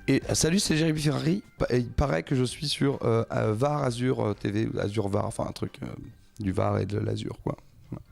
Et salut, c'est Jérémy Ferrari. Il paraît que je suis sur VAR Azur TV, Azur VAR, enfin un truc du VAR et de l'Azur, quoi. Voilà.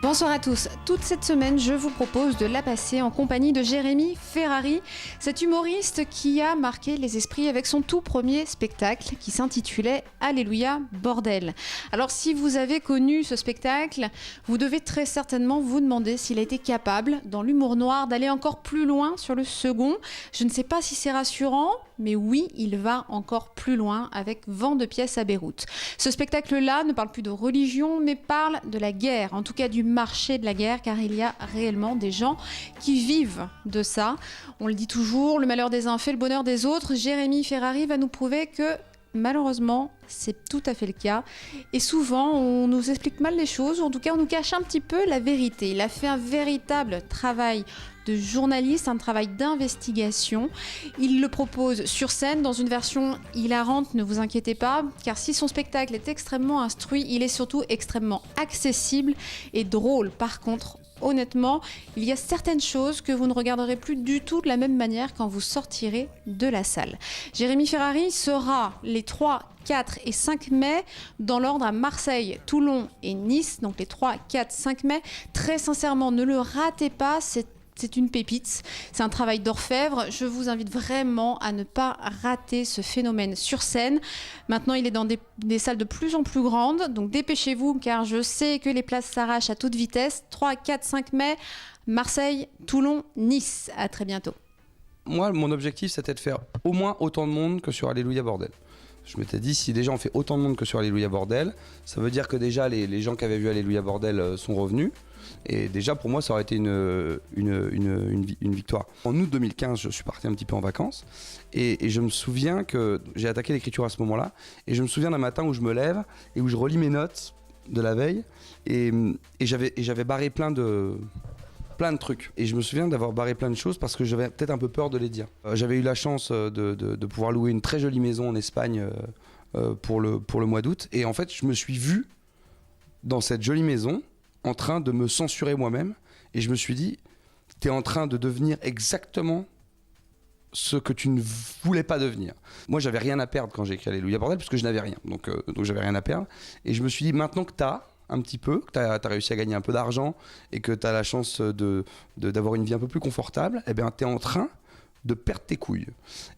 Bonsoir à tous. Toute cette semaine, je vous propose de la passer en compagnie de Jérémy Ferrari, cet humoriste qui a marqué les esprits avec son tout premier spectacle qui s'intitulait Alléluia Bordel. Alors si vous avez connu ce spectacle, vous devez très certainement vous demander s'il a été capable, dans l'humour noir, d'aller encore plus loin sur le second. Je ne sais pas si c'est rassurant, mais oui, il va encore plus loin avec Vent de pièces à Beyrouth. Ce spectacle-là ne parle plus de religion, mais parle de la guerre, en tout cas du marché de la guerre, car il y a réellement des gens qui vivent de ça. On le dit toujours, le malheur des uns fait le bonheur des autres. Jérémy Ferrari va nous prouver que malheureusement, c'est tout à fait le cas. Et souvent, on nous explique mal les choses, ou en tout cas, on nous cache un petit peu la vérité. Il a fait un véritable travail de journaliste, un travail d'investigation. Il le propose sur scène dans une version hilarante, ne vous inquiétez pas, car si son spectacle est extrêmement instruit, il est surtout extrêmement accessible et drôle. Par contre, honnêtement, il y a certaines choses que vous ne regarderez plus du tout de la même manière quand vous sortirez de la salle. Jérémy Ferrari sera les 3, 4 et 5 mai dans l'ordre à Marseille, Toulon et Nice, donc les 3, 4, 5 mai. Très sincèrement, ne le ratez pas, c'est une pépite, c'est un travail d'orfèvre. Je vous invite vraiment à ne pas rater ce phénomène sur scène. Maintenant, il est dans des salles de plus en plus grandes, donc dépêchez-vous car je sais que les places s'arrachent à toute vitesse. 3, 4, 5 mai, Marseille, Toulon, Nice. À très bientôt. Moi, mon objectif, c'était de faire au moins autant de monde que sur Alléluia Bordel. Je m'étais dit, si déjà on fait autant de monde que sur Alléluia Bordel, ça veut dire que déjà les gens qui avaient vu Alléluia Bordel sont revenus. Et déjà pour moi ça aurait été une victoire. En août 2015 je suis parti un petit peu en vacances et je me souviens que j'ai attaqué l'écriture à ce moment-là et je me souviens d'un matin où je me lève et où je relis mes notes de la veille et j'avais barré plein de trucs. Et je me souviens d'avoir barré plein de choses parce que j'avais peut-être un peu peur de les dire. J'avais eu la chance de pouvoir louer une très jolie maison en Espagne pour le mois d'août et en fait je me suis vu dans cette jolie maison en train de me censurer moi-même et je me suis dit t'es en train de devenir exactement ce que tu ne voulais pas devenir. Moi j'avais rien à perdre quand j'ai écrit Alléluia Bordel parce que je n'avais rien, donc j'avais rien à perdre et je me suis dit maintenant que t'as un petit peu, que t'as réussi à gagner un peu d'argent et que t'as la chance d'avoir une vie un peu plus confortable, eh bien t'es en train de perdre tes couilles.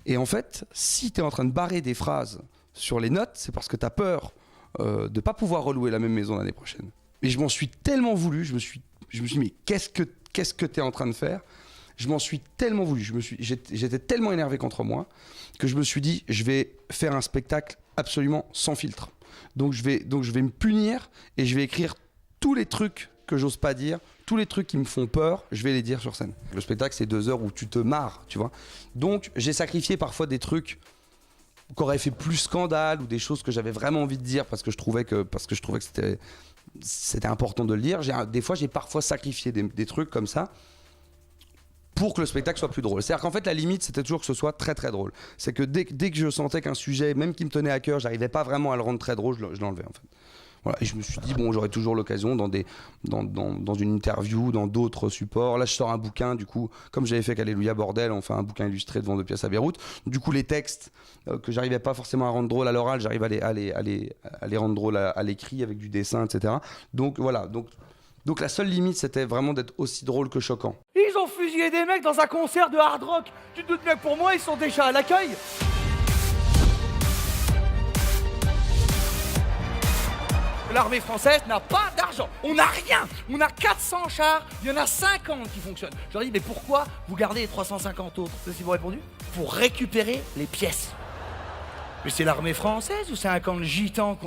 Et en fait si t'es en train de barrer des phrases sur les notes, c'est parce que t'as peur de pas pouvoir relouer la même maison l'année prochaine. Et je m'en suis tellement voulu, je me suis dit mais qu'est-ce que t'es en train de faire ? Je m'en suis tellement voulu, j'étais tellement énervé contre moi que je me suis dit je vais faire un spectacle absolument sans filtre. Donc je vais me punir et je vais écrire tous les trucs que j'ose pas dire, tous les trucs qui me font peur, je vais les dire sur scène. Le spectacle c'est 2 heures où tu te marres, tu vois. Donc j'ai sacrifié parfois des trucs qui auraient fait plus scandale ou des choses que j'avais vraiment envie de dire parce que je trouvais que c'était important de le dire. Des fois, j'ai parfois sacrifié des trucs comme ça pour que le spectacle soit plus drôle. C'est-à-dire qu'en fait, la limite, c'était toujours que ce soit très très drôle. C'est que dès que je sentais qu'un sujet, même qui me tenait à cœur, j'arrivais pas vraiment à le rendre très drôle, je l'enlevais en fait. Voilà. Et je me suis dit, bon, j'aurai toujours l'occasion dans une interview, dans d'autres supports. Là, je sors un bouquin, du coup, comme j'avais fait avec Alléluia Bordel, on fait un bouquin illustré de Vent de pièces à Beyrouth. Du coup, les textes que j'arrivais pas forcément à rendre drôle à l'oral, j'arrive à les rendre drôles à l'écrit avec du dessin, etc. Donc voilà. Donc la seule limite, c'était vraiment d'être aussi drôle que choquant. Ils ont fusillé des mecs dans un concert de hard rock. Tu te doutes bien que pour moi, ils sont déjà à l'accueil. L'armée française n'a pas d'argent. On n'a rien. On a 400 chars. Il y en a 50 qui fonctionnent. Je leur dis, mais pourquoi vous gardez les 350 autres? C'est ce qu'ils m'ont répondu. Pour récupérer les pièces. Mais c'est l'armée française ou c'est un camp de gitans